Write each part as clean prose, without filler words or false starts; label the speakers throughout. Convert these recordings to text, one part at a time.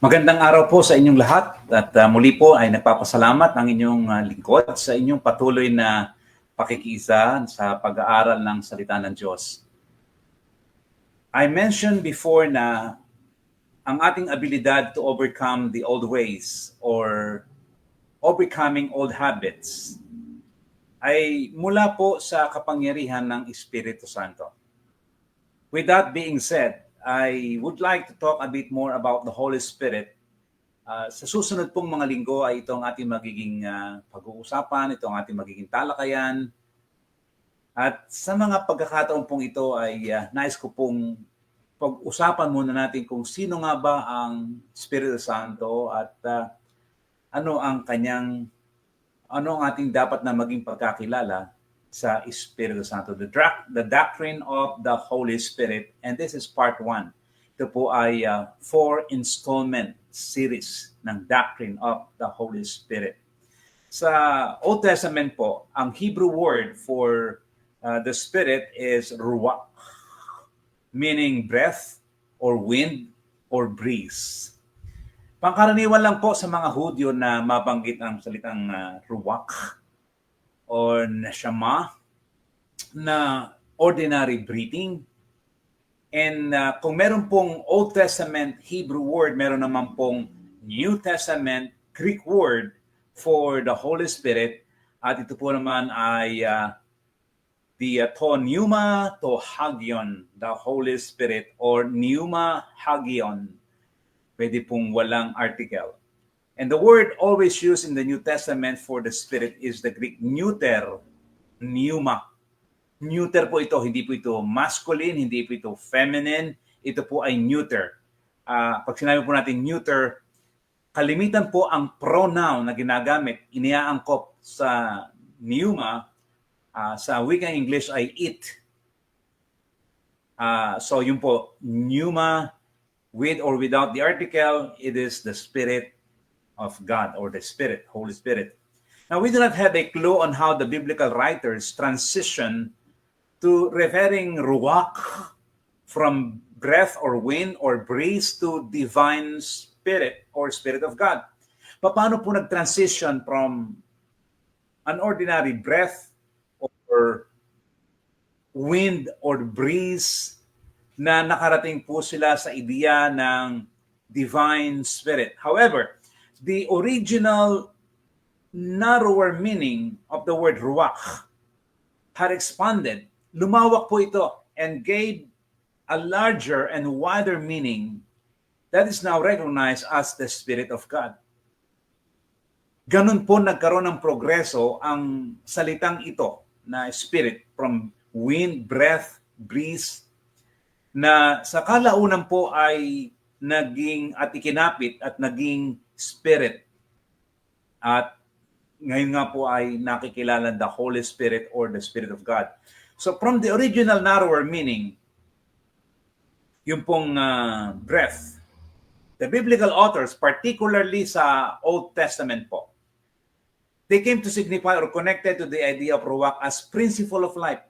Speaker 1: Magandang araw po sa inyong lahat at muli po ay nagpapasalamat ang inyong lingkod sa inyong patuloy na pakikiisa sa pag-aaral ng salita ng Diyos. I mentioned before na ang ating abilidad to overcome the old ways or overcoming old habits ay mula po sa kapangyarihan ng Espiritu Santo. With that being said, I would like to talk a bit more about the Holy Spirit. Sa susunod pong mga linggo ay ito ang ating magiging pag-uusapan, ito ang ating magiging talakayan. At sa mga pagkakataon pong ito ay nais ko pong pag-usapan muna natin kung sino nga ba ang Espiritu Santo at ano ang ating dapat na maging pagkakilala sa Espiritu Santo, the doctrine of the Holy Spirit, and this is part 1. Ito po ay 4 installment series ng doctrine of the Holy Spirit. Sa Old Testament po, ang Hebrew word for the Spirit is ruach, meaning breath or wind or breeze. Pangkaraniwan lang po sa mga Hudyo na mabanggit ang salitang ruach or neshama na ordinary breathing. And kung meron pong Old Testament Hebrew word, meron naman pong New Testament Greek word for the Holy Spirit. At ito po naman ay the to pneuma to hagion, the Holy Spirit, or pneuma hagion. Pwede pong walang article. And the word always used in the New Testament for the Spirit is the Greek neuter, pneuma. Neuter po ito, hindi po ito masculine, hindi po ito feminine, ito po ay neuter. Pag sinabi po natin neuter, kalimitan po ang pronoun na ginagamit, iniaangkop sa pneuma, sa wikang English ay it. So yun po, pneuma, with or without the article, it is the Spirit of God or the Spirit, Holy Spirit. Now, we do not have a clue on how the biblical writers transition to referring ruach from breath or wind or breeze to divine spirit or Spirit of God. Paano po nag-transition from an ordinary breath or wind or breeze na nakarating po sila sa ideya ng divine spirit? However, the original narrower meaning of the word ruach had expanded. Lumawak po ito and gave a larger and wider meaning that is now recognized as the Spirit of God. Ganun po nagkaroon ng progreso ang salitang ito na spirit from wind, breath, breeze, na sa kalaunan po ay naging at ikinapit at naging spirit. At ngayon nga po ay nakikilala the Holy Spirit or the Spirit of God. So from the original narrower meaning, yung pong breath, the biblical authors, particularly sa Old Testament po, they came to signify or connected to the idea of ruach as principle of life.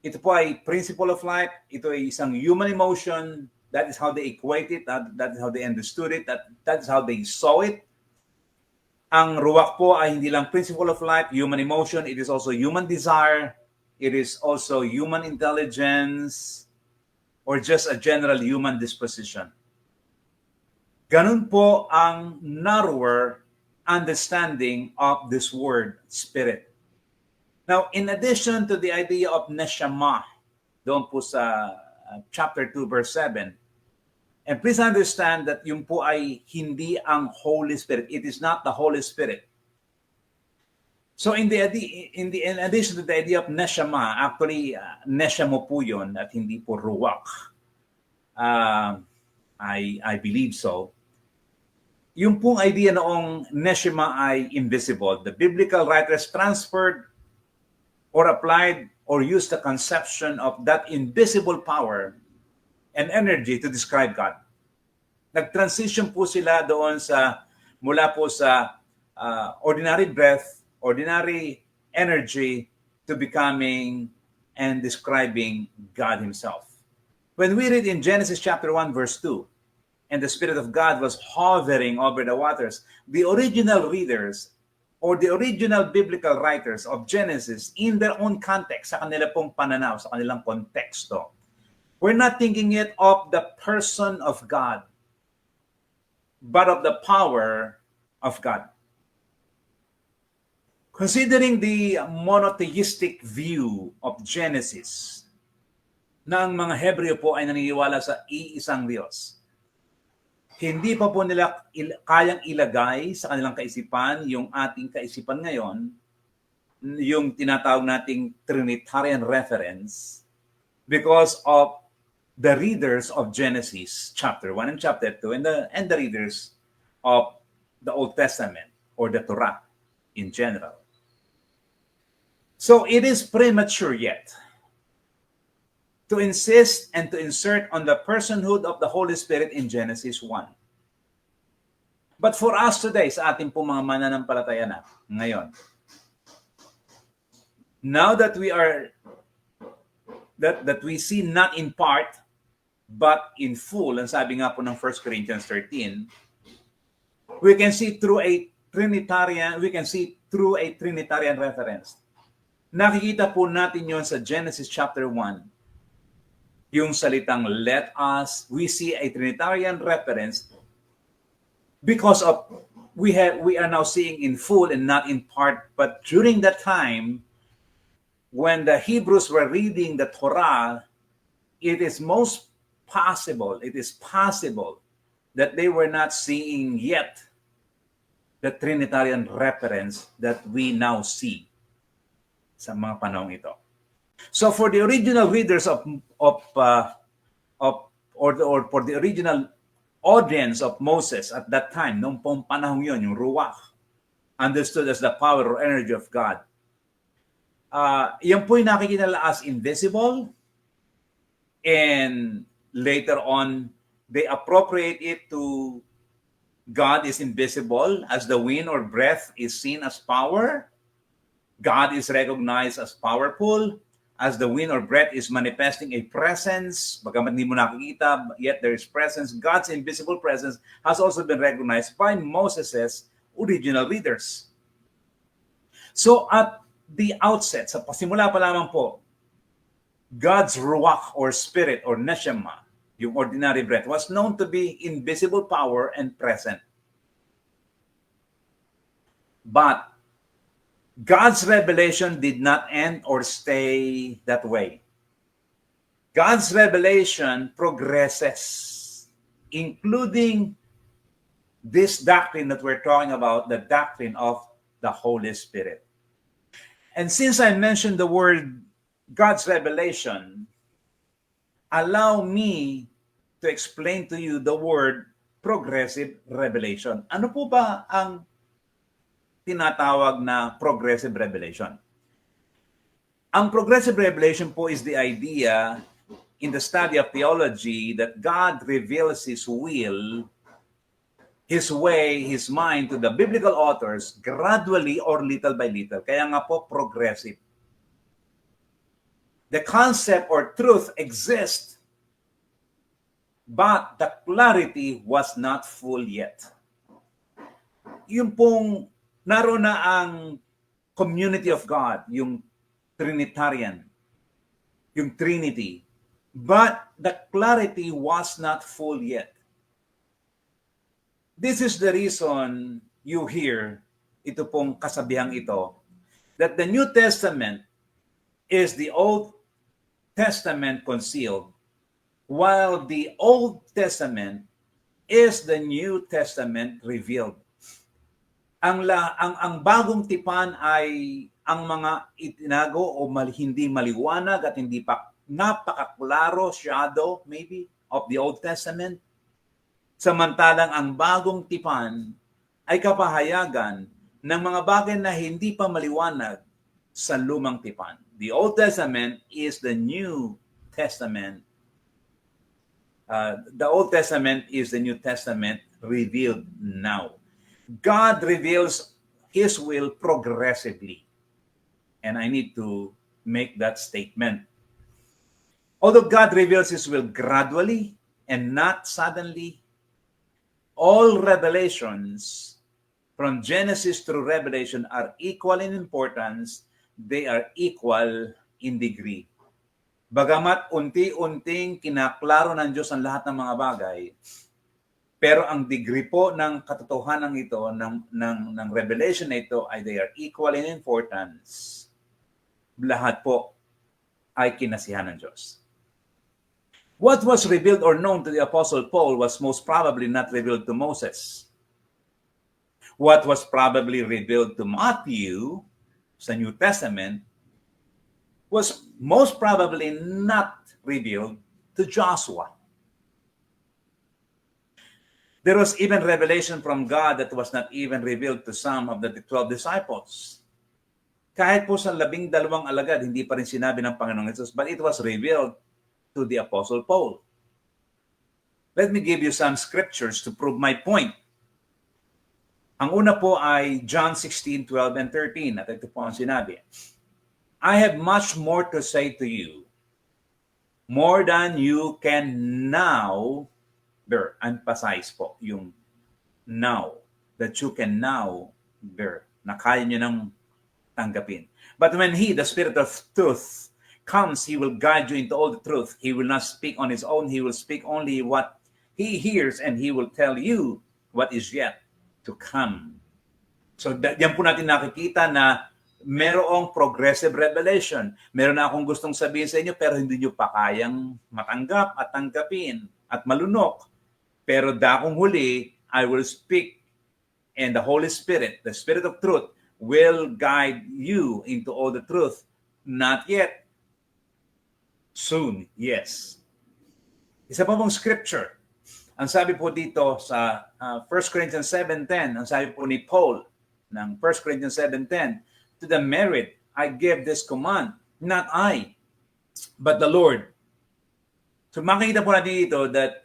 Speaker 1: Ito po ay principle of life, ito ay isang human emotion, that is how they equate it, that is how they understood it, that is how they saw it. Ang ruach po ay hindi lang principle of life, human emotion, it is also human desire, it is also human intelligence, or just a general human disposition. Ganun po ang narrower understanding of this word, spirit. Now, in addition to the idea of neshama, doon po sa chapter 2, verse 7, and please understand that yung po ay hindi ang Holy Spirit. It is not the Holy Spirit. So in addition to the idea of neshama, actually, neshamo po yun at hindi po ruach. I believe so. Yung pong idea noong neshama ay invisible. The biblical writers transferred or applied or used the conception of that invisible power and energy to describe God. Nag-transition po sila doon mula po sa ordinary breath, ordinary energy to becoming and describing God Himself. When we read in Genesis chapter 1, verse 2, and the Spirit of God was hovering over the waters. The original readers or the original biblical writers of Genesis, in their own context, sa kanila pong pananaw, sa kanilang konteksto, we're not thinking it of the person of God, but of the power of God. Considering the monotheistic view of Genesis, na ang mga Hebreo po ay naniniwala sa iisang Diyos, hindi pa po nila kayang ilagay sa kanilang kaisipan yung ating kaisipan ngayon, yung tinatawag nating Trinitarian reference, because of the readers of Genesis chapter 1 and chapter 2 and the readers of the Old Testament or the Torah in general. So it is premature yet to insist and to insert on the personhood of the Holy Spirit in Genesis 1. But for us today, sa ating pong mga mananampalataya na ngayon, now that we are that we see not in part but in full, and sabi nga po ng 1 Corinthians 13, we can see through a Trinitarian reference. Nakikita po natin yon sa Genesis chapter 1. Yung salitang let us, we see a Trinitarian reference because of we are now seeing in full and not in part. But during that time, when the Hebrews were reading the Torah, it is possible that they were not seeing yet the Trinitarian reference that we now see sa mga panahong ito. So for the original readers or for the original audience of Moses at that time, noong pong panahong yun, yung Ruach, understood as the power or energy of God. Yan po'y nakikita as invisible, and later on, they appropriate it to God is invisible, as the wind or breath is seen as power. God is recognized as powerful, as the wind or breath is manifesting a presence. Bagamat hindi mo nakikita, yet there is presence. God's invisible presence has also been recognized by Moses' original readers. So at the outset, sa pasimula pa lamang po, God's Ruach or Spirit or Neshama, yung ordinary breath, was known to be invisible power and present. But God's revelation did not end or stay that way. God's revelation progresses, including this doctrine that we're talking about, the doctrine of the Holy Spirit. And since I mentioned the word God's revelation, allow me to explain to you the word progressive revelation. Ano po ba ang tinatawag na progressive revelation? Ang progressive revelation po is the idea in the study of theology that God reveals His will, His way, His mind to the biblical authors gradually or little by little. Kaya nga po progressive. The concept or truth exists, but the clarity was not full yet. Yung pong naroon na ang community of God, yung Trinitarian, yung Trinity, but the clarity was not full yet. This is the reason you hear ito pong kasabihang ito, that the New Testament is the Old Testament concealed, while the Old Testament is the New Testament revealed. Ang bagong tipan ay ang mga itinago o hindi maliwanag at hindi pa napakaklaro, shadow maybe, of the Old Testament. Samantalang ang bagong tipan ay kapahayagan ng mga bagay na hindi pa maliwanag sa lumang tipan. The Old Testament is the New Testament. The Old Testament is the New Testament revealed now. God reveals His will progressively. And I need to make that statement. Although God reveals His will gradually and not suddenly, all revelations from Genesis through Revelation are equal in importance. They are equal in degree. Bagamat unti-unting kinaklaro ng Diyos ang lahat ng mga bagay, pero ang degree po ng katotohanan ito, ng revelation na ito, ay they are equal in importance. Lahat po ay kinasihan ng Diyos. What was revealed or known to the Apostle Paul was most probably not revealed to Moses. What was probably revealed to Matthew sa New Testament was most probably not revealed to Joshua. There was even revelation from God that was not even revealed to some of the 12 disciples. Kahit po sa 12 alagad, hindi pa rin sinabi ng Panginoong Jesus, but it was revealed to the Apostle Paul. Let me give you some scriptures to prove my point. Ang una po ay John 16:12 and 13. At ito po ang sinabi. I have much more to say to you, more than you can now bear. Emphasize po yung now, that you can now bear. Na kaya nyo nang tanggapin. But when He, the Spirit of truth, comes, He will guide you into all the truth. He will not speak on His own. He will speak only what He hears, and He will tell you what is yet to come. So, yan po natin nakikita na merong progressive revelation. Meron na akong gustong sabihin sa inyo, pero hindi nyo pa kayang matanggap at tanggapin at malunok. Pero dakong huli, I will speak, and the Holy Spirit, the Spirit of truth, will guide you into all the truth. Not yet. Soon, yes. Isa pa pong scripture. Ang sabi po dito sa 1 Corinthians 7:10, ang sabi po ni Paul ng 1 Corinthians 7:10, to the married, I give this command, not I, but the Lord. So makikita po natin dito that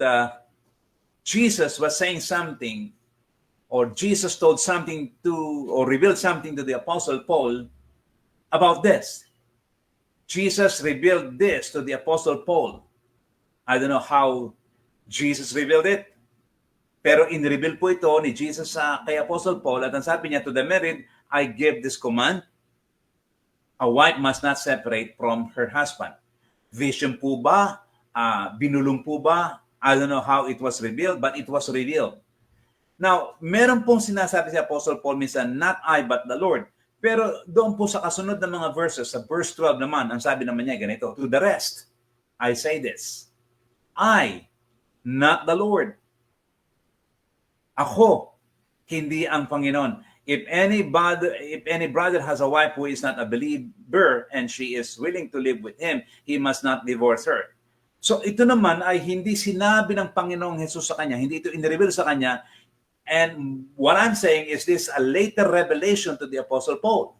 Speaker 1: Jesus was saying something, or Jesus told something to, or revealed something to the Apostle Paul about this. Jesus revealed this to the Apostle Paul. I don't know how Jesus revealed it, pero in-reveal po ito ni Jesus kay Apostle Paul, at ang sabi niya, to the married, I give this command, a wife must not separate from her husband. Vision po ba? Binulong po ba? I don't know how it was revealed, but it was revealed. Now, meron pong sinasabi si Apostle Paul minsan, not I, but the Lord. Pero doon po sa kasunod ng mga verses, sa verse 12 naman, ang sabi naman niya ganito, to the rest, I say this, I, not the Lord. Ako, hindi ang Panginoon. If any brother has a wife who is not a believer and she is willing to live with him, he must not divorce her. So ito naman ay hindi sinabi ng Panginoong Jesus sa kanya, hindi ito in-reveal sa kanya. And what I'm saying is this a later revelation to the Apostle Paul.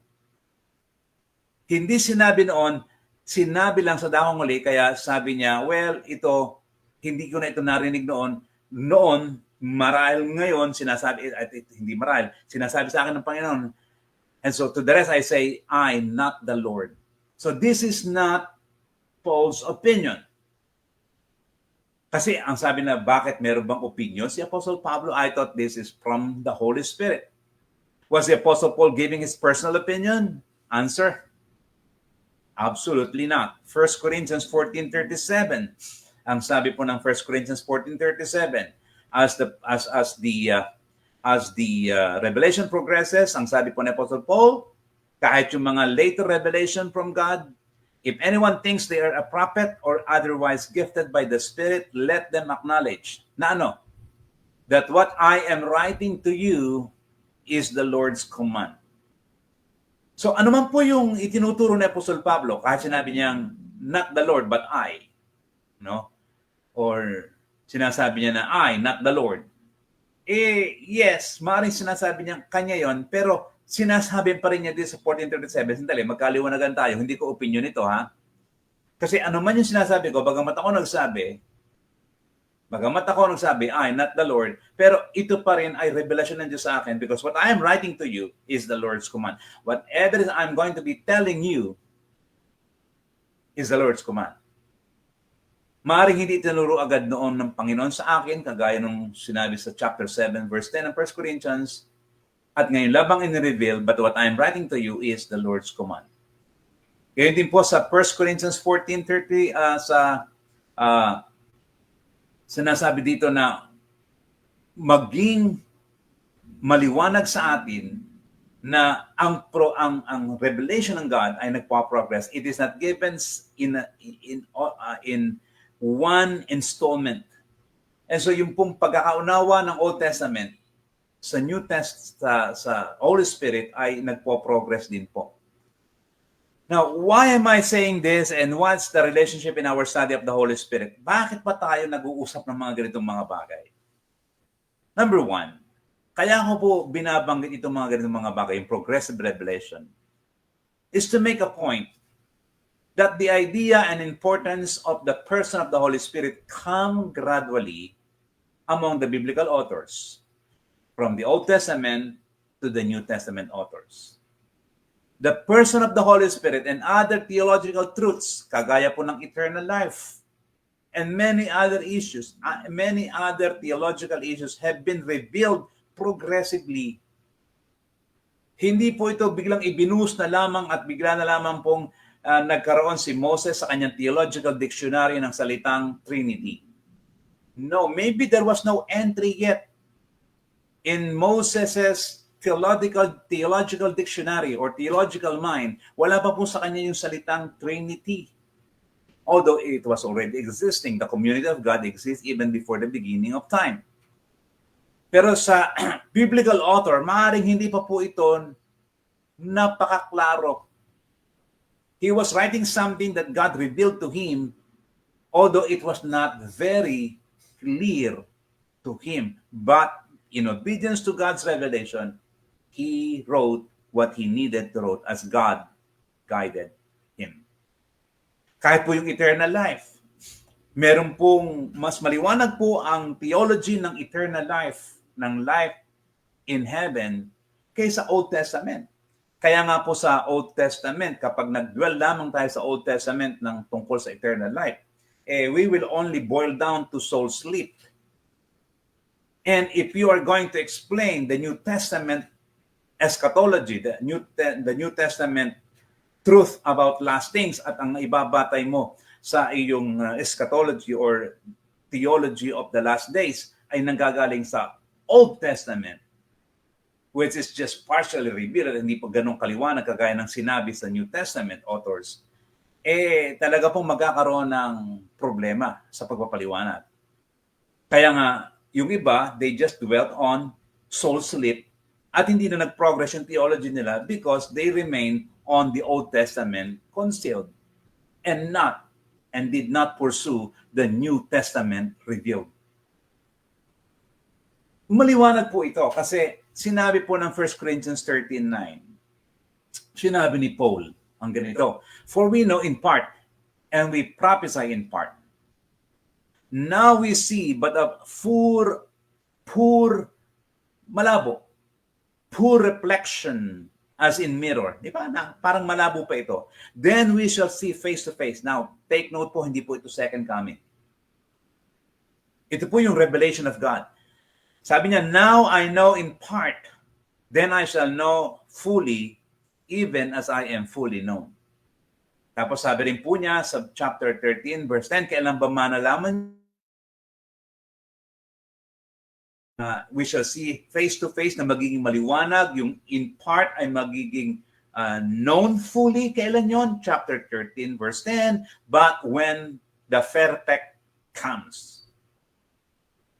Speaker 1: Hindi sinabi noon, sinabi lang sa dakong huli, kaya sabi niya, well, ito, hindi ko na ito narinig noon. Noon, marahil ngayon, sinasabi, at hindi marahil, sinasabi sa akin ng Panginoon. And so to the rest, I say, I, not the Lord. So this is not Paul's opinion. Kasi ang sabi na, bakit meron bang opinion si Apostle Pablo? I thought this is from the Holy Spirit. Was the Apostle Paul giving his personal opinion? Answer, absolutely not. 1 Corinthians 14:37. Ang sabi po ng 1 Corinthians 14:37, as the revelation progresses, ang sabi po ni Apostle Paul, kahit yung mga later revelation from God, if anyone thinks they are a prophet or otherwise gifted by the Spirit, let them acknowledge na that what I am writing to you is the Lord's command. So ano man po yung itinuturo ni Apostle Pablo, kahit sinabi niyang not the Lord but I, or sinasabi niya na I, not the Lord. Yes, maaaring sinasabi niya kanya yon, pero sinasabi pa rin niya dito sa 14:37, sandali, magkaliwanagan tayo, hindi ko opinion ito, ha? Kasi ano man yung sinasabi ko, bagamat ako nagsabi, I, not the Lord, pero ito pa rin ay revelation ng Diyos sa akin, because what I am writing to you is the Lord's command. Whatever I'm going to be telling you is the Lord's command. Maaaring hindi tinuro agad noon ng Panginoon sa akin, kagaya nung sinabi sa chapter 7, verse 10 ng 1 Corinthians, at ngayon labang in-reveal, but what I'm writing to you is the Lord's command. Ngayon din po sa 1 Corinthians 14:30, sinasabi dito na maging maliwanag sa atin na ang revelation ng God ay nagpo-progress. It is not given in one installment. And so yung pong pagkakaunawa ng Old Testament sa New Testament sa Holy Spirit ay nagpo-progress din po. Now, why am I saying this and what's the relationship in our study of the Holy Spirit? Bakit pa tayo nag-uusap ng mga ganitong mga bagay? Number one, kaya ko po binabanggit itong mga ganitong mga bagay, yung progressive revelation, is to make a point that the idea and importance of the person of the Holy Spirit come gradually among the biblical authors, from the Old Testament to the New Testament authors. The person of the Holy Spirit and other theological truths, kagaya po ng eternal life, and many other theological issues have been revealed progressively. Hindi po ito biglang ibinus na lamang at bigla na lamang pong nagkaroon si Moses sa kanyang theological dictionary ng salitang Trinity. No, maybe there was no entry yet in Moses's theological dictionary or theological mind. Wala pa po sa kanya yung salitang Trinity. Although it was already existing, the community of God exists even before the beginning of time. Pero sa biblical author, maaaring hindi pa po ito napakaklaro. He was writing something that God revealed to him, although it was not very clear to him. But in obedience to God's revelation, he wrote what he needed to write as God guided him. Kahit po yung eternal life, meron pong mas maliwanag po ang theology ng eternal life, ng life in heaven, kaysa Old Testament. Kaya nga po sa Old Testament, kapag nag-dwell lamang tayo sa Old Testament ng tungkol sa eternal life, we will only boil down to soul sleep. And if you are going to explain the New Testament eschatology, the New Testament truth about last things, at ang ibabatay mo sa iyong eschatology or theology of the last days ay nanggagaling sa Old Testament, which is just partially revealed at hindi pa ganun kaliwanag kagaya ng sinabi sa New Testament authors, talaga pong magkakaroon ng problema sa pagpapaliwanag. Kaya nga, yung iba, they just dwelt on soul sleep at hindi na nag-progress yung theology nila because they remain on the Old Testament concealed and did not pursue the New Testament revealed. Maliwanag po ito kasi sinabi po ng 1 Corinthians 13:9, sinabi ni Paul ang ganito, "For we know in part, and we prophesy in part. Now we see but a malabo, poor reflection as in mirror." Di ba? Parang malabo pa ito. "Then we shall see face to face." Now, take note po, hindi po ito second coming. Ito po yung revelation of God. Sabi niya, "Now I know in part, then I shall know fully, even as I am fully known." Tapos sabi rin po niya sa chapter 13, verse 10, "Kailan ba manalaman we shall see face to face na magiging maliwanag, yung in part ay magiging known fully." Kailan yon? Chapter 13, verse 10, "But when the perfect comes,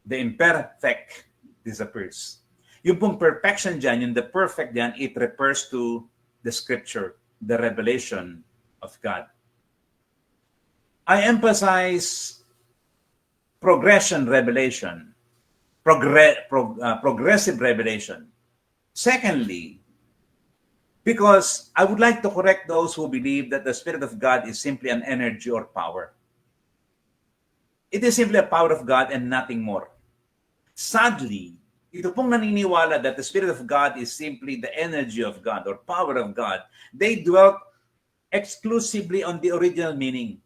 Speaker 1: the imperfect disappears." Yung pong perfection dyan, yung the perfect dyan, it refers to the scripture, the revelation of God. I emphasize progressive revelation. Secondly, because I would like to correct those who believe that the Spirit of God is simply an energy or power. It is simply a power of God and nothing more. Sadly, ito pong naniniwala that the Spirit of God is simply the energy of God or power of God, they dwelt exclusively on the original meaning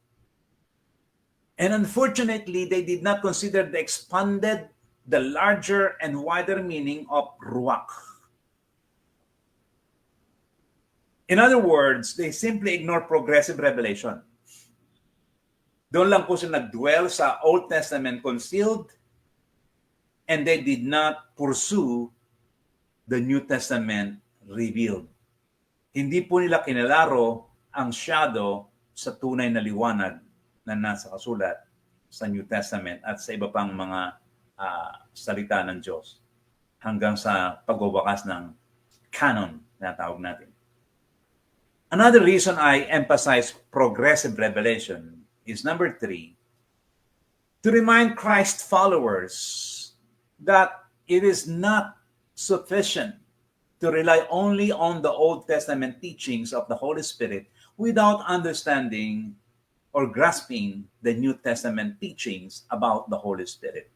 Speaker 1: And unfortunately, they did not consider the larger and wider meaning of ruach. In other words, they simply ignore progressive revelation. Doon lang po sila nag-dwell sa Old Testament concealed, and they did not pursue the New Testament revealed. Hindi po nila kinalaro ang shadow sa tunay na liwanag na nasa kasulat sa New Testament at sa iba pang mga salita ng Diyos hanggang sa pagwawakas ng canon na tawag natin. Another reason I emphasize progressive revelation is number 3, to remind Christ followers that it is not sufficient to rely only on the Old Testament teachings of the Holy Spirit without understanding or grasping the New Testament teachings about the Holy Spirit.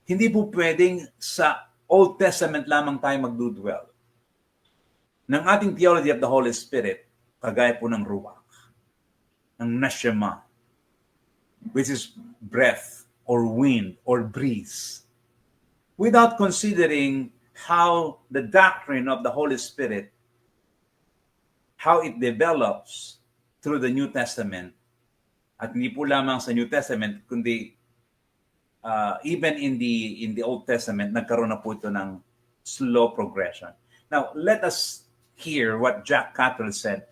Speaker 1: Hindi po pwedeng sa Old Testament lamang tayo magdudwell. Ng ating theology of the Holy Spirit, kagaya po ng ruach, ng neshama, which is breath or wind or breeze, without considering how the doctrine of the Holy Spirit, how it develops through the New Testament, at hindi po lamang sa New Testament, kundi even in the Old Testament, nagkaroon na po ito ng slow progression. Now, let us hear what Jack Cattell said.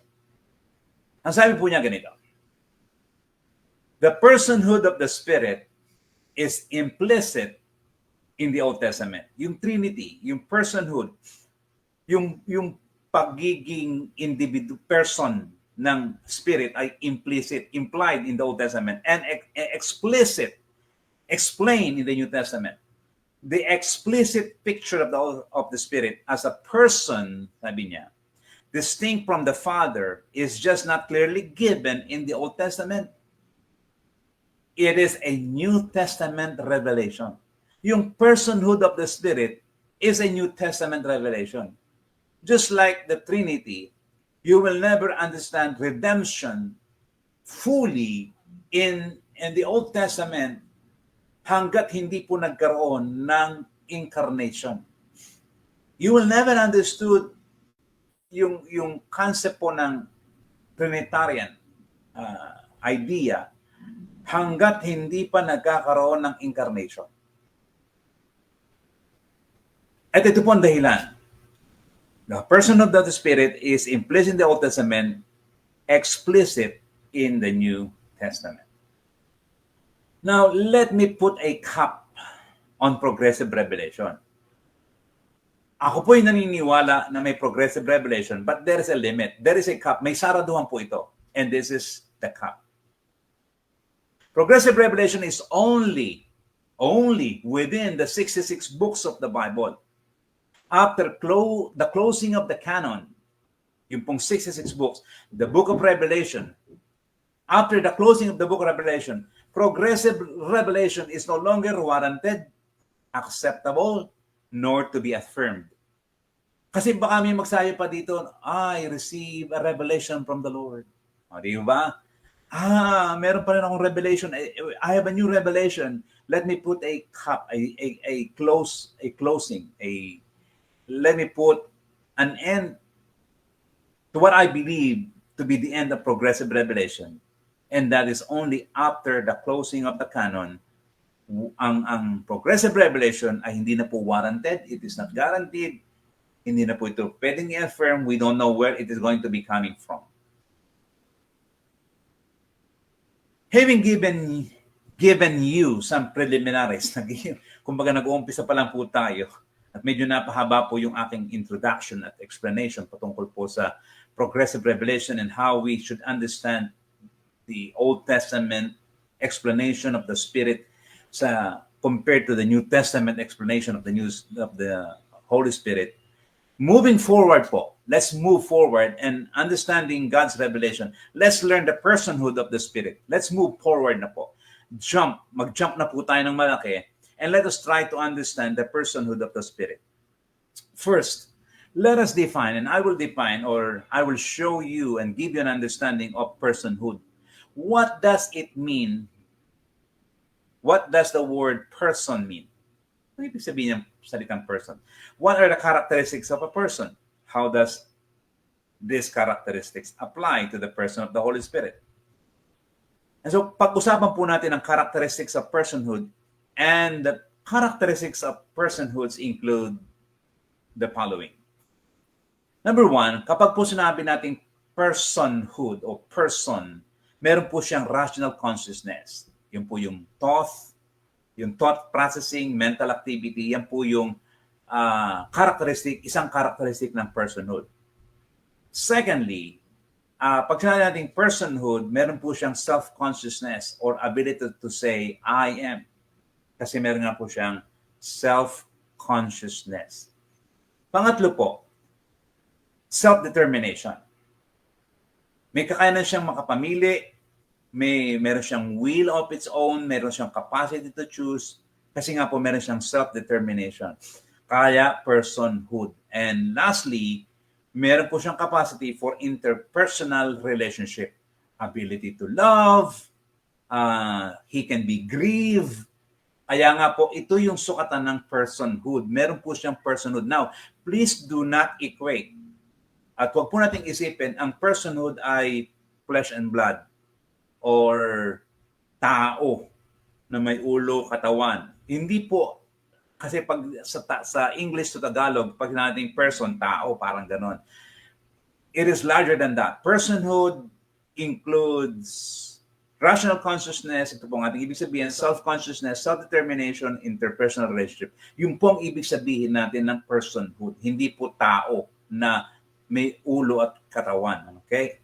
Speaker 1: Ang sabi po niya ganito, the personhood of the Spirit is implicit in the Old Testament. Yung Trinity, yung personhood, yung pagiging person ng Spirit ay implicit, implied in the Old Testament, and explicit, explained in the New Testament. The explicit picture of the Spirit as a person, sabi niya, distinct from the Father, is just not clearly given in the Old Testament. It is a New Testament revelation. Yung personhood of the Spirit is a New Testament revelation. Just like the Trinity, you will never understand redemption fully in the Old Testament hanggat hindi po nagkaroon ng incarnation. You will never understood yung concept po ng Trinitarian idea hanggat hindi pa nagkakaroon ng incarnation. At ito po ang dahilan. The person of the Spirit is implicit in the Old Testament, explicit in the New Testament. Now, let me put a cap on progressive revelation. Ako po'y naniniwala na may progressive revelation, but there is a limit. There is a cap. May saraduhan po ito. And this is the cap. Progressive revelation is only within the 66 books of the Bible. After the closing of the canon, yung pong 66 books, the book of Revelation, after the closing of the book of Revelation, progressive revelation is no longer warranted, acceptable, nor to be affirmed. Kasi baka may magsayo pa dito, I receive a revelation from the Lord. O, di ba? Meron pa rin akong revelation. I have a new revelation. Let me put a cap, let me put an end to what I believe to be the end of progressive revelation. And that is only after the closing of the canon. Ang progressive revelation ay hindi na po warranted. It is not guaranteed. Hindi na po ito pwedeng i-affirm. We don't know where it is going to be coming from. Having given you some preliminaries, kumbaga nag-uumpisa pa lang po tayo, at medyo napahaba po yung aking introduction at explanation patungkol po sa progressive revelation and how we should understand the Old Testament explanation of the Spirit compared to the New Testament explanation of the Holy Spirit. Moving forward po, let's move forward and understanding God's revelation. Let's learn the personhood of the Spirit. Let's move forward na po. Mag-jump na po tayo ng malaki, and let us try to understand the personhood of the Spirit. First, let us define, and I will define, or I will show you and give you an understanding of personhood. What does it mean What does the word person mean? Ano ibig sabihin ng salitang person? What are the characteristics of a person? How does these characteristics apply to the person of the Holy Spirit? And so, pag-usapan po natin ang characteristics of personhood, and the characteristics of personhoods include the following. Number one, kapag po sinabi natin personhood o person, meron po siyang rational consciousness. Yun po yung thought processing, mental activity, yan po yung isang characteristic ng personhood. Secondly, pag sinabi natin personhood, meron po siyang self-consciousness or ability to say, I am. Kasi meron nga po siyang self-consciousness. Pangatlo po, self-determination. May kakayanan siyang makapamili, meron siyang will of its own, meron siyang capacity to choose, kasi nga po meron siyang self-determination. Kaya personhood. And lastly, meron po siyang capacity for interpersonal relationship. Ability to love, he can be grieved. Kaya nga po, ito yung sukatan ng personhood. Meron po siyang personhood. Now, please do not equate. At huwag po nating isipin, ang personhood ay flesh and blood or tao na may ulo, katawan. Hindi po. Kasi pag sa English to Tagalog, pag nating person, tao, parang ganon. It is larger than that. Personhood includes rational consciousness, ito po ang ating ibig sabihin, self-consciousness, self-determination, interpersonal relationship. Yung po ang ibig sabihin natin ng personhood. Hindi po tao na may ulo at katawan. Okay?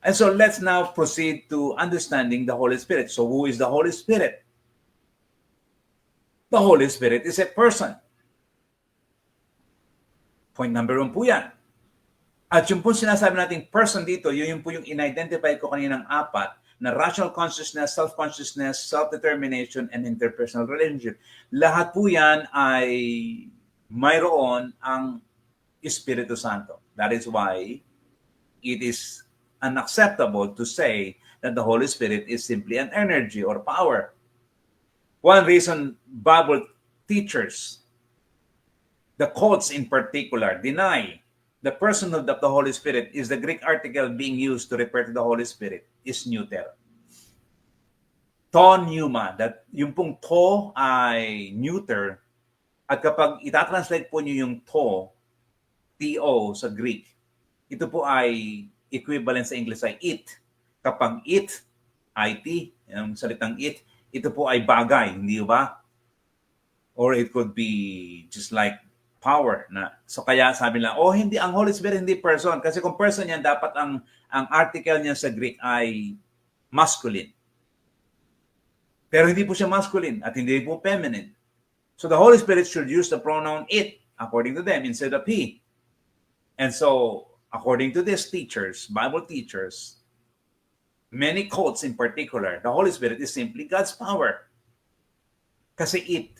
Speaker 1: And so let's now proceed to understanding the Holy Spirit. So who is the Holy Spirit? The Holy Spirit is a person. Point number 1 po yan. At yung po sinasabi nating person dito, yun po yung in-identify ko kaninang 4 na rational consciousness, self-consciousness, self-determination, and interpersonal relationship. Lahat po yan ay mayroon ang Espiritu Santo. That is why it is unacceptable to say that the Holy Spirit is simply an energy or power. One reason Bible teachers, the cults in particular, deny the person of the Holy Spirit is the Greek article being used to refer to the Holy Spirit is neuter. To pneuma, that yung pong to ay neuter, at kapag itatranslate po nyo yung to sa Greek, ito po ay equivalent sa English ay it. Kapag it, yung salitang it, ito po ay bagay, hindi ba? Or it could be just like power na. So kaya sabi nila, hindi, ang Holy Spirit hindi person. Kasi kung person yan, dapat ang article niya sa Greek ay masculine. Pero hindi po siya masculine at hindi po feminine. So the Holy Spirit should use the pronoun it, according to them, instead of he. And so, according to these teachers, Bible teachers, many cults in particular, the Holy Spirit is simply God's power. Kasi it,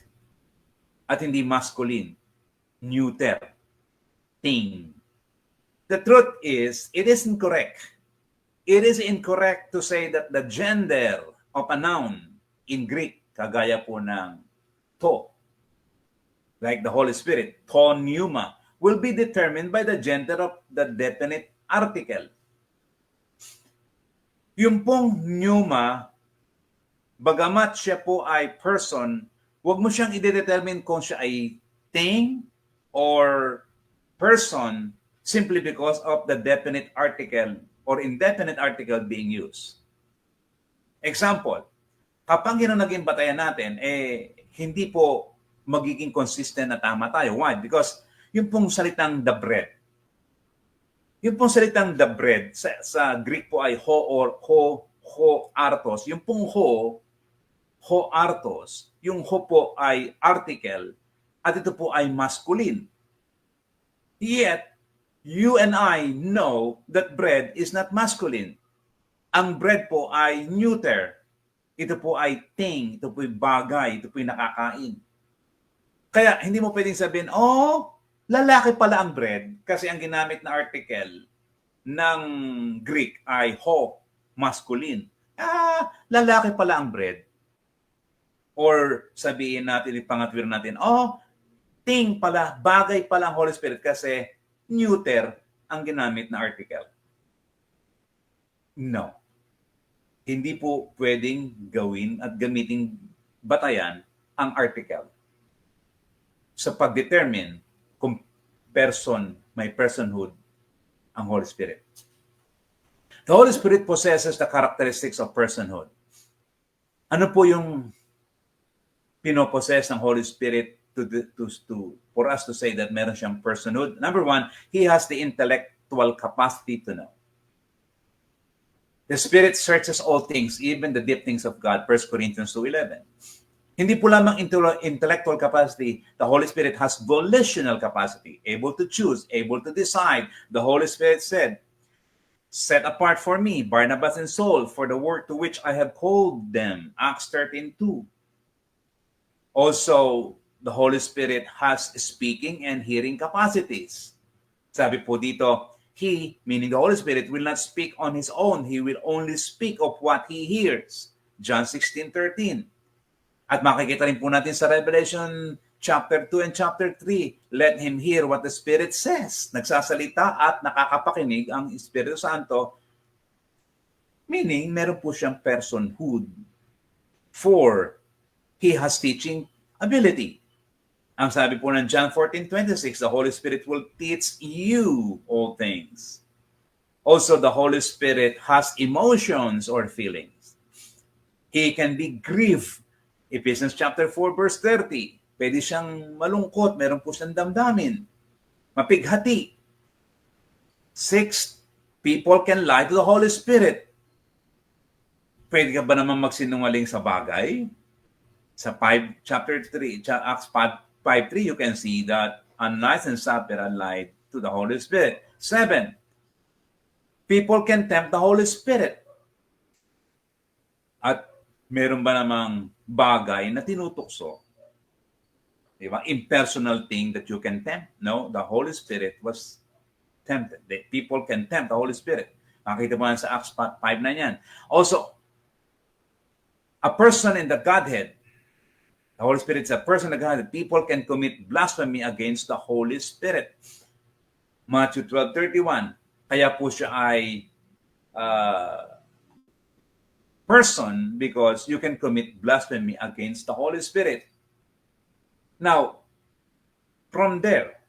Speaker 1: at hindi masculine, neuter, thing. The truth is, it is incorrect. It is incorrect to say that the gender of a noun in Greek, kagaya po ng to, like the Holy Spirit, to pneuma, will be determined by the gender of the definite article. Yung pong pneuma, bagamat siya po ay person, huwag mo siyang i-determine kung siya ay thing or person simply because of the definite article or indefinite article being used. Example, kapag yun ang naging batayan natin, hindi po magiging consistent na tama tayo. Why? Because yung pong salitang the bread, yung pong salitang the bread, sa Greek po ay ho artos. Yung pong ho artos, yung ho po ay article, at ito po ay masculine. Yet, you and I know that bread is not masculine. Ang bread po ay neuter. Ito po ay thing, ito po ay bagay, ito po ay nakakain. Kaya hindi mo pwedeng sabihin, lalaki pala ang bread kasi ang ginamit na article ng Greek ay ho, masculine. Lalaki pala ang bread. Or sabihin natin, ipangatwir natin, thing pala, bagay pala ang Holy Spirit kasi neuter ang ginamit na article. No. Hindi po pwedeng gawin at gamiting batayan ang article sa pag-determine kung may personhood ang Holy Spirit. The Holy Spirit possesses the characteristics of personhood. Ano po yung pinopossess ng Holy Spirit for us to say that meron siyang personhood? Number one, He has the intellectual capacity to know. The Spirit searches all things, even the deep things of God, 1 Corinthians 2:11. Hindi po lamang intellectual capacity, the Holy Spirit has volitional capacity, able to choose, able to decide. The Holy Spirit said, set apart for me, Barnabas and Saul, for the work to which I have called them, Acts 13:2. Also, the Holy Spirit has speaking and hearing capacities. Sabi po dito, He, meaning the Holy Spirit, will not speak on His own. He will only speak of what He hears. John 16:13. At makikita rin po natin sa Revelation chapter 2 and chapter 3, let him hear what the Spirit says. Nagsasalita at nakakapakinig ang Espiritu Santo, meaning meron po siyang personhood. 4, He has teaching ability. Ang sabi po ng John 14:26, the Holy Spirit will teach you all things. Also, the Holy Spirit has emotions or feelings. He can be grieved. Ephesians chapter 4 verse 30. Pwede siyang malungkot, meron po siyang damdamin. Mapighati. 6, people can lie to the Holy Spirit. Pwede ka ba naman magsinungaling sa bagay? Sa chapter 3, Acts 5:3, you can see that Ananias and Sapphira lied to the Holy Spirit. 7, people can tempt the Holy Spirit. At meron ba namang bagay na tinutukso? Diba? Impersonal thing that you can tempt? No, the Holy Spirit was tempted. The people can tempt the Holy Spirit. Makita mo sa Acts 5 na yan. Also, a person in the Godhead, the Holy Spirit is a person in the Godhead, people can commit blasphemy against the Holy Spirit. Matthew 12:31. Kaya po siya ay person because you can commit blasphemy against the Holy Spirit. Now, from there,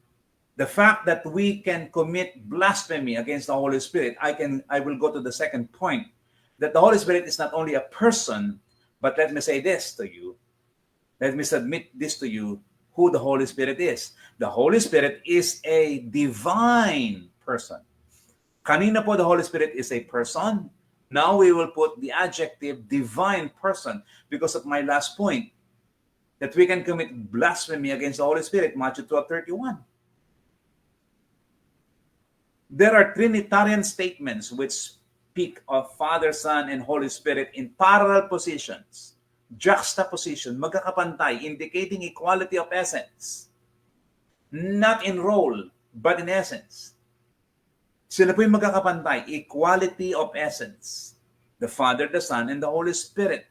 Speaker 1: the fact that we can commit blasphemy against the Holy Spirit, I will go to the second point, that the Holy Spirit is not only a person, but let me say this to you. Let me submit this to you, who the Holy Spirit is. The Holy Spirit is a divine person. Kanina po the Holy Spirit is a person. Now we will put the adjective divine person because of my last point, that we can commit blasphemy against the Holy Spirit, Matthew 12:31. There are Trinitarian statements which speak of Father, Son, and Holy Spirit in parallel positions. Juxtaposition, magkakapantay, indicating equality of essence. Not in role, but in essence. Sila po yung magkakapantay, equality of essence. The Father, the Son, and the Holy Spirit.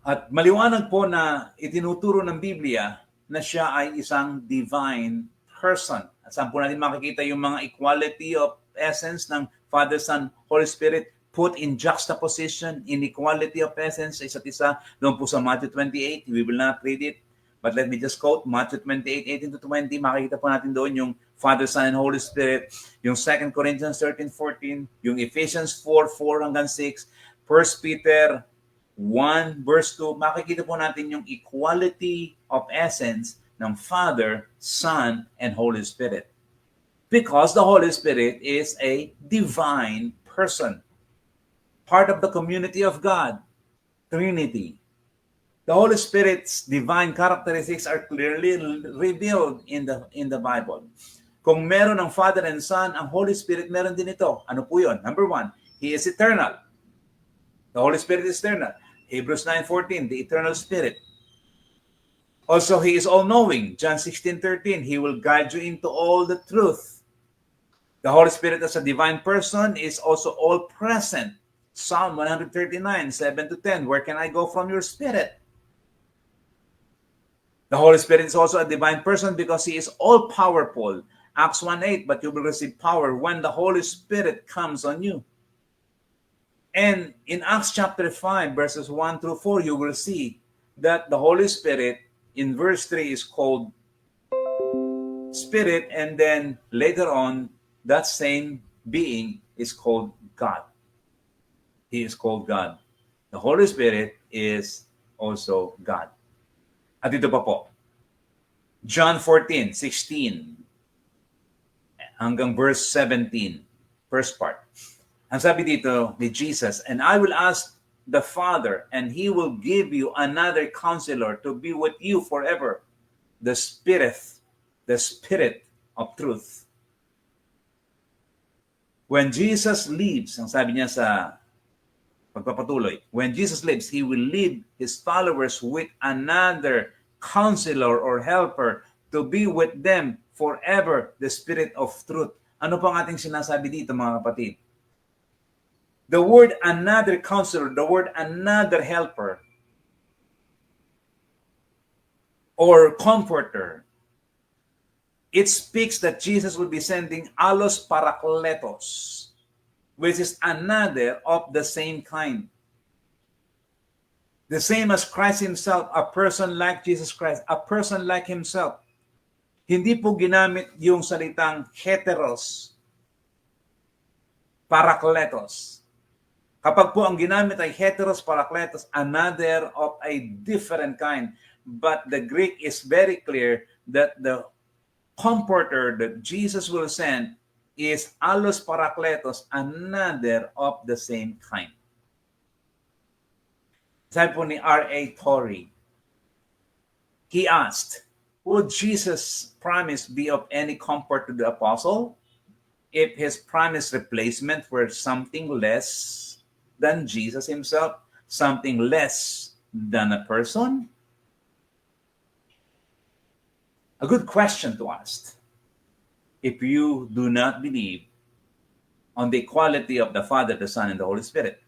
Speaker 1: At maliwanag po na itinuturo ng Biblia na siya ay isang divine person. At saan po natin makikita yung mga equality of essence ng Father, Son, Holy Spirit put in juxtaposition, inequality of essence sa isa't isa. Doon po sa Matthew 28, we will not read it, but let me just quote Matthew 28:18-20. Makikita po natin doon yung Father, Son, and Holy Spirit, yung 2 Corinthians 13:14, yung Ephesians 4:4-6, 1 Peter 1 verse 2, makikita po natin yung equality of essence ng Father, Son, and Holy Spirit. Because the Holy Spirit is a divine person. Part of the community of God, Trinity. The Holy Spirit's divine characteristics are clearly revealed in the Bible. Kung meron ng Father and Son, ang Holy Spirit meron din ito. Ano po yun? Number 1, He is eternal. The Holy Spirit is eternal. Hebrews 9:14, the eternal Spirit. Also, He is all-knowing. John 16:13, He will guide you into all the truth. The Holy Spirit as a divine person is also all-present. Psalm 139, 7 to 10, where can I go from your spirit? The Holy Spirit is also a divine person because he is all-powerful. Acts 1:8, but you will receive power when the Holy Spirit comes on you. And in Acts chapter 5, verses 1 through 4, you will see that the Holy Spirit in verse 3 is called Spirit, and then later on, that same being is called God. He is called God. The Holy Spirit is also God. At ito pa po, John 14:16 hanggang verse 17, first part. Ang sabi dito ni Jesus, and I will ask the Father, and He will give you another counselor to be with you forever, the Spirit of truth. When Jesus leaves, ang sabi niya sa pagpapatuloy, when Jesus leaves, He will leave His followers with another counselor or helper to be with them forever, the Spirit of truth. Ano pang ating sinasabi dito, mga kapatid? The word another counselor, the word another helper, or comforter, it speaks that Jesus will be sending allos parakletos, which is another of the same kind. The same as Christ Himself, a person like Jesus Christ, a person like Himself. Hindi po ginamit yung salitang heteros, parakletos. Kapag po ang ginamit ay heteros, parakletos, another of a different kind. But the Greek is very clear that the comforter that Jesus will send is allos parakletos, another of the same kind. Sabi po ni R.A. Torrey, he asked, would Jesus' promise be of any comfort to the apostle if his promised replacement were something less than Jesus Himself, something less than a person? A good question to ask. If you do not believe on the equality of the Father, the Son, and the Holy Spirit.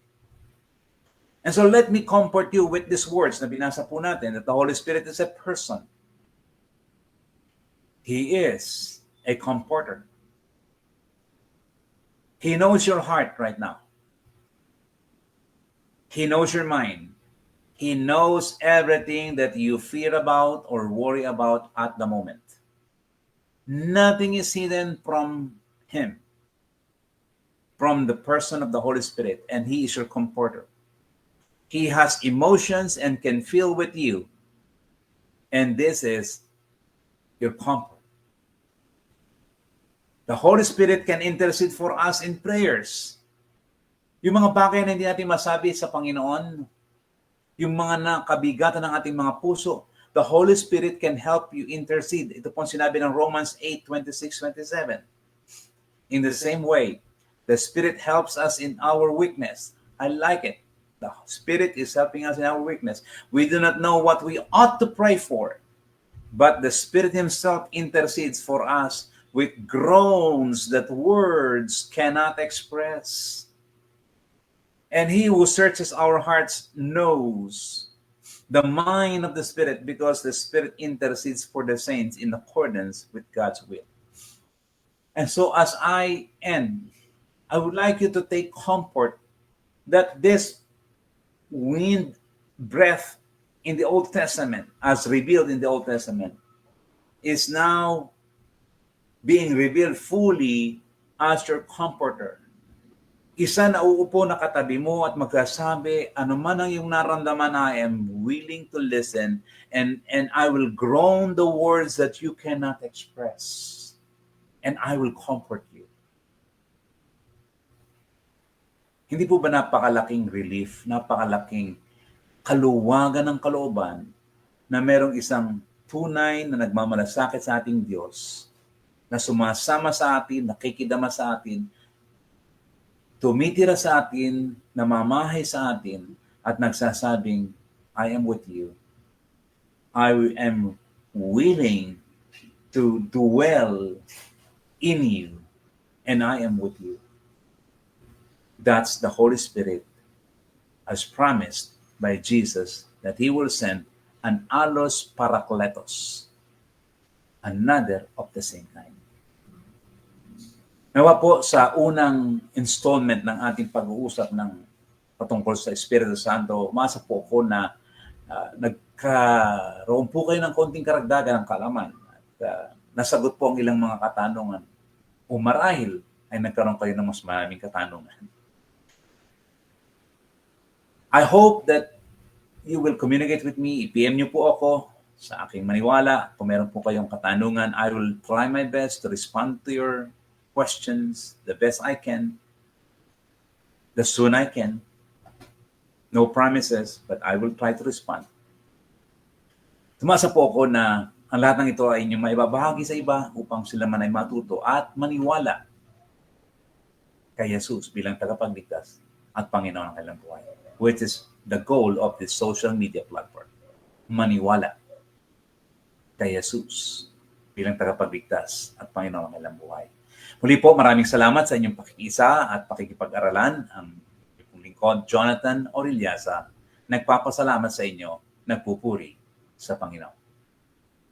Speaker 1: And so let me comfort you with these words na binasa po natin, that the Holy Spirit is a person. He is a comforter. He knows your heart right now. He knows your mind. He knows everything that you fear about or worry about at the moment. Nothing is hidden from Him, from the person of the Holy Spirit, and He is your comforter. He has emotions and can feel with you, and this is your comfort. The Holy Spirit can intercede for us in prayers. Yung mga bagay na hindi natin masabi sa Panginoon, yung mga nakabigatan ng ating mga puso, the Holy Spirit can help you intercede. Ito pong sinabi ng Romans 8:26-27. In the same way, the Spirit helps us in our weakness. I like it. The Spirit is helping us in our weakness. We do not know what we ought to pray for, but the Spirit Himself intercedes for us with groans that words cannot express. And He who searches our hearts knows the mind of the Spirit, because the Spirit intercedes for the saints in accordance with God's will. And so as I end, I would like you to take comfort that this wind breath in the Old Testament, as revealed in the Old Testament, is now being revealed fully as your comforter. Isa na uupo na katabi mo at magsasabi, ano man ang iyong naramdaman, I am willing to listen, and I will groan the words that you cannot express, and I will comfort you. Hindi po ba napakalaking relief, napakalaking kaluwagan ng kalooban na merong isang tunay na nagmamalasakit sa ating Diyos, na sumasama sa atin, nakikidama sa atin, tumitira sa atin, namamahay sa atin, at nagsasabing, I am with you. I am willing to dwell in you, and I am with you. That's the Holy Spirit as promised by Jesus that He will send an allos parakletos, another of the same kind. Nawa po sa unang installment ng ating pag-uusap ng patungkol sa Espiritu Santo, umasa po ko na nagkaroon po kayo ng konting karagdagan ng kaalaman at nasagot po ang ilang mga katanungan o marahil ay nagkaroon kayo ng mas maraming katanungan. I hope that you will communicate with me. I-PM niyo po ako sa aking maniwala. Kung meron po kayong katanungan, I will try my best to respond to your questions the best I can, the soon I can. No promises, but I will try to respond. Tumasa po ako na ang lahat ng ito ay inyong maibabahagi sa iba upang sila man ay matuto at maniwala kay Jesus bilang tagapagligtas at Panginoon ng kanilang buhay, which is the goal of this social media platform. Maniwala kay Jesus bilang tagapagligtas at Panginoon ng kanilang buhay. Muli po, maraming salamat sa inyong pakikisa at pakikipag-aralan. Ang lingkod, Jonathan Orellasa, nagpapasalamat sa inyo, nagpupuri sa Panginoon.